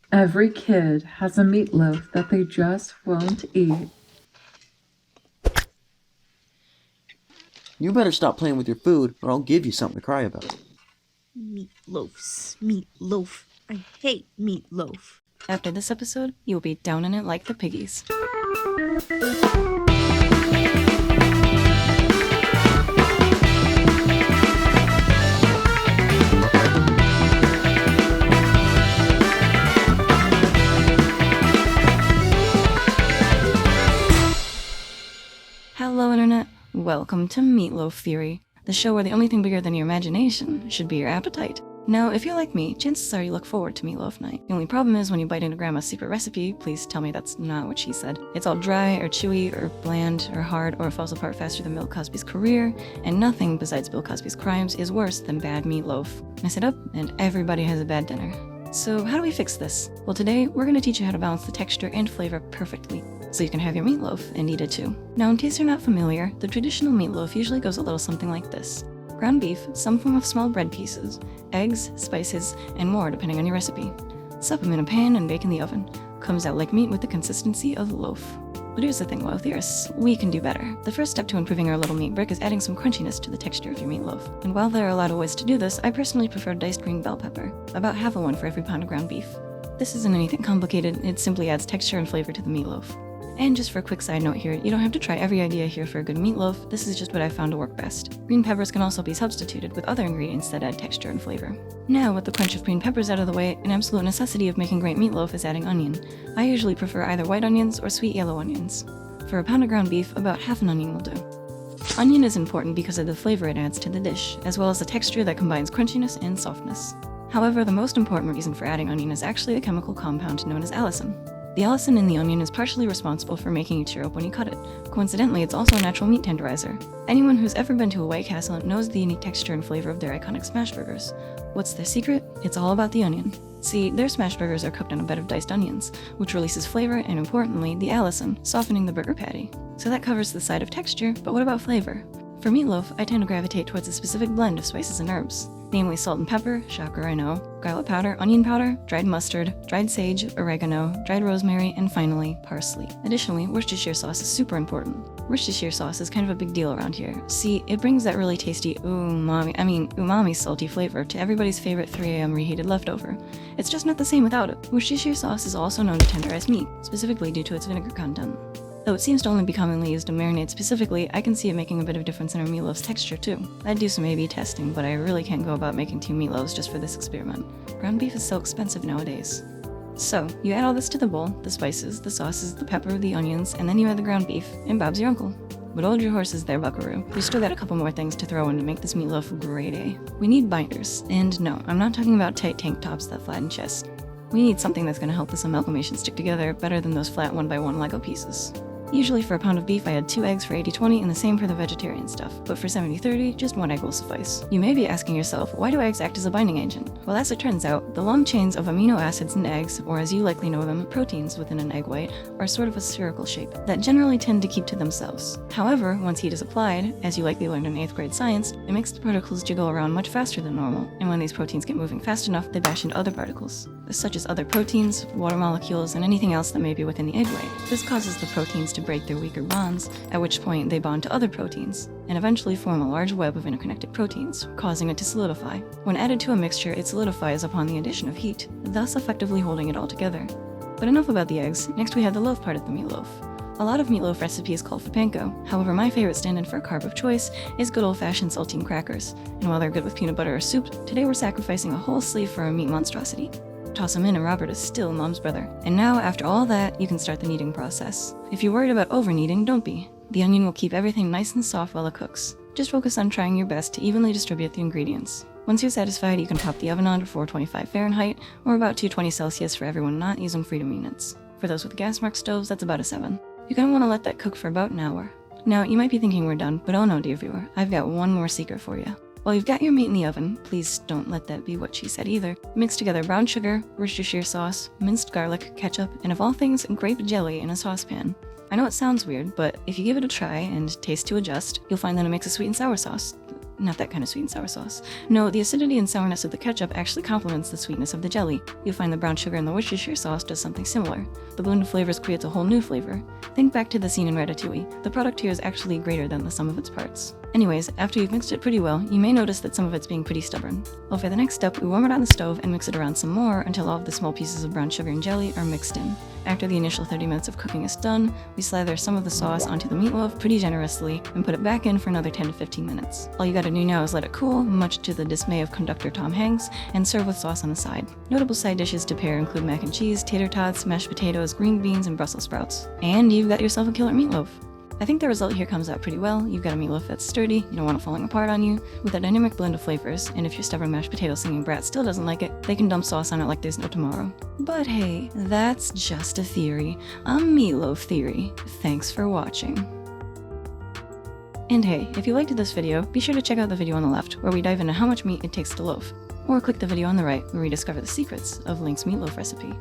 Every kid has a meatloaf that they just won't eat. You better stop playing with your food, or I'll give you something to cry about. Meatloafs. Meatloaf. I hate meatloaf. After this episode, you'll be down in it like the piggies. Hello, Internet. Welcome to Meatloaf Theory, the show where the only thing bigger than your imagination should be your appetite. Now, if you're like me, chances are you look forward to meatloaf night. The only problem is when you bite into Grandma's secret recipe, please tell me that's not what she said. It's all dry, or chewy, or bland, or hard, or it falls apart faster than Bill Cosby's career, and nothing besides Bill Cosby's crimes is worse than bad meatloaf. Mess it up, and everybody has a bad dinner. So how do we fix this? Well, today, we're going to teach you how to balance the texture and flavor perfectly, so you can have your meatloaf and eat it too. Now, in case you're not familiar, the traditional meatloaf usually goes a little something like this. Ground beef, some form of small bread pieces, eggs, spices, and more depending on your recipe. Stuff them in a pan and bake in the oven. Comes out like meat with the consistency of loaf. But here's the thing, wild theorists, we can do better. The first step to improving our little meat brick is adding some crunchiness to the texture of your meatloaf. And while there are a lot of ways to do this, I personally prefer diced green bell pepper, about half of one for every pound of ground beef. This isn't anything complicated, it simply adds texture and flavor to the meatloaf. And just for a quick side note here, you don't have to try every idea here for a good meatloaf, this is just what I found to work best. Green peppers can also be substituted with other ingredients that add texture and flavor. Now, with the crunch of green peppers out of the way, an absolute necessity of making great meatloaf is adding onion. I usually prefer either white onions or sweet yellow onions. For a pound of ground beef, about half an onion will do. Onion is important because of the flavor it adds to the dish, as well as the texture that combines crunchiness and softness. However, the most important reason for adding onion is actually a chemical compound known as allicin. The allicin in the onion is partially responsible for making it tear up when you cut it. Coincidentally, it's also a natural meat tenderizer. Anyone who's ever been to a White Castle knows the unique texture and flavor of their iconic smash burgers. What's their secret? It's all about the onion. See, their smash burgers are cooked on a bed of diced onions, which releases flavor and, importantly, the allicin, softening the burger patty. So that covers the side of texture, but what about flavor? For meatloaf, I tend to gravitate towards a specific blend of spices and herbs, namely salt and pepper, shocker I know, garlic powder, onion powder, dried mustard, dried sage, oregano, dried rosemary, and finally, parsley. Additionally, Worcestershire sauce is super important. Worcestershire sauce is kind of a big deal around here. See, it brings that really tasty umami salty flavor to everybody's favorite 3 a.m. reheated leftover. It's just not the same without it. Worcestershire sauce is also known to tenderize meat, specifically due to its vinegar content. Though it seems to only be commonly used in marinade specifically, I can see it making a bit of difference in our meatloaf's texture too. I'd do some A/B testing, but I really can't go about making 2 meatloaves just for this experiment. Ground beef is so expensive nowadays. So, you add all this to the bowl, the spices, the sauces, the pepper, the onions, and then you add the ground beef, and Bob's your uncle. But hold your horses there, buckaroo. We still got a couple more things to throw in to make this meatloaf grade A. We need binders, and no, I'm not talking about tight tank tops that flatten chest. We need something that's going to help this amalgamation stick together better than those flat 1x1 Lego pieces. Usually for a pound of beef I add 2 eggs for 80-20 and the same for the vegetarian stuff, but for 70-30, just 1 egg will suffice. You may be asking yourself, why do eggs act as a binding agent? Well, as it turns out, the long chains of amino acids in eggs, or as you likely know them, proteins within an egg white, are sort of a spherical shape that generally tend to keep to themselves. However, once heat is applied, as you likely learned in 8th grade science, it makes the particles jiggle around much faster than normal, and when these proteins get moving fast enough, they bash into other particles, such as other proteins, water molecules, and anything else that may be within the egg white. This causes the proteins to break their weaker bonds, at which point they bond to other proteins, and eventually form a large web of interconnected proteins, causing it to solidify. When added to a mixture, it solidifies upon the addition of heat, thus effectively holding it all together. But enough about the eggs, next we have the loaf part of the meatloaf. A lot of meatloaf recipes call for panko, however my favorite stand-in for a carb of choice is good old-fashioned saltine crackers, and while they're good with peanut butter or soup, today we're sacrificing a whole sleeve for a meat monstrosity. Toss him in and Robert is still Mom's brother. And now, after all that, you can start the kneading process. If you're worried about over-kneading, don't be. The onion will keep everything nice and soft while it cooks. Just focus on trying your best to evenly distribute the ingredients. Once you're satisfied, you can pop the oven on to 425 Fahrenheit, or about 220 Celsius for everyone not using freedom units. For those with gas mark stoves, that's about a 7. You're going to want to let that cook for about an hour. Now, you might be thinking we're done, but oh no, dear viewer, I've got one more secret for you. While you've got your meat in the oven, please don't let that be what she said either, mix together brown sugar, Worcestershire sauce, minced garlic, ketchup, and of all things, grape jelly in a saucepan. I know it sounds weird, but if you give it a try and taste to adjust, you'll find that it makes a sweet and sour sauce. Not that kind of sweet and sour sauce. No, the acidity and sourness of the ketchup actually complements the sweetness of the jelly. You'll find the brown sugar in the Worcestershire sauce does something similar. The blend of flavors creates a whole new flavor. Think back to the scene in Ratatouille. The product here is actually greater than the sum of its parts. Anyways, after you've mixed it pretty well, you may notice that some of it's being pretty stubborn. Well, for the next step, we warm it on the stove and mix it around some more until all of the small pieces of brown sugar and jelly are mixed in. After the initial 30 minutes of cooking is done, we slather some of the sauce onto the meatloaf pretty generously and put it back in for another 10 to 15 minutes. All you gotta do now is let it cool, much to the dismay of conductor Tom Hanks, and serve with sauce on the side. Notable side dishes to pair include mac and cheese, tater tots, mashed potatoes, green beans, and Brussels sprouts. And you've got yourself a killer meatloaf. I think the result here comes out pretty well. You've got a meatloaf that's sturdy, you don't want it falling apart on you, with a dynamic blend of flavors, and if your stubborn mashed potato singing brat still doesn't like it, they can dump sauce on it like there's no tomorrow. But hey, that's just a theory. A meatloaf theory. Thanks for watching. And hey, if you liked this video, be sure to check out the video on the left, where we dive into how much meat it takes to loaf. Or click the video on the right, where we discover the secrets of Link's meatloaf recipe.